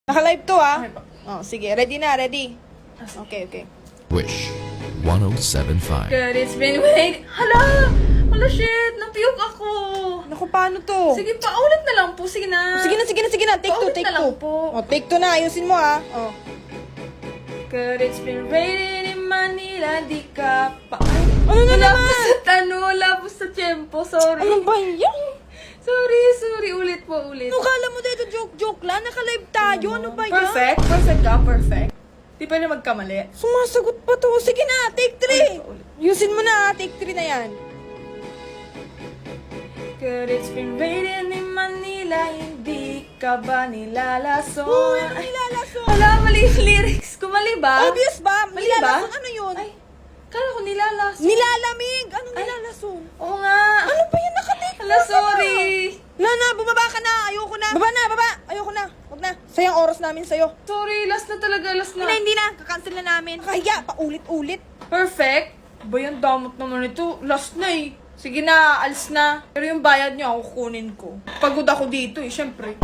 Naka-live to ah. Okay po. Oh, sige, ready na, ready. Okay, okay. Wish 1075. Good, it's been wait. Hala! Hala, shit! Napiyok ako! Naku, paano to? Sige pa, ulit na lang po. Sige na. Sige na, sige na, sige na. Take two, Paulit take na lang two. po. Oh, take two na, ayusin mo ah. Oh. Good, it's been raining in Manila. Di ka pa... Ay, Ano na wala naman? po sa tano, wala po sa tempo. Sorry. Ano ba yan? Sorry. Ulit po, ulit. Ano kala mo dito, joke lang? Naka-live tayo, ano ba yan? Perfect? Perfect ka? Perfect. Di pa na magkamali. Sumasagot pa to. Sige na, take three. Ulit. Ayusin mo na, take three na yan. Good, it's been raining in Manila. Hindi ka ba nilalason? Oh, ano nilalason? Hala, mali yung lyrics ko. Mali ba? Obvious ba? Mali ba? Nilalason, ano yun? Ay, kala ko nilalason. Nilalamig. Anong nilalason? Oo nga. Ano ba yan? Naka-take Hala, sorry. Na, bumaba ka na. Ayoko na. Baba. Ayoko na. Huwag na. Sayang oras namin sa'yo. Sorry, last na talaga, last na. Hindi na. Kakancel na namin. Kaya, paulit-ulit. Perfect? Ba yan, damot naman ito. Last na eh. Sige na, alis na. Pero yung bayad niyo ako kukunin ko. Pagod ako dito eh, syempre.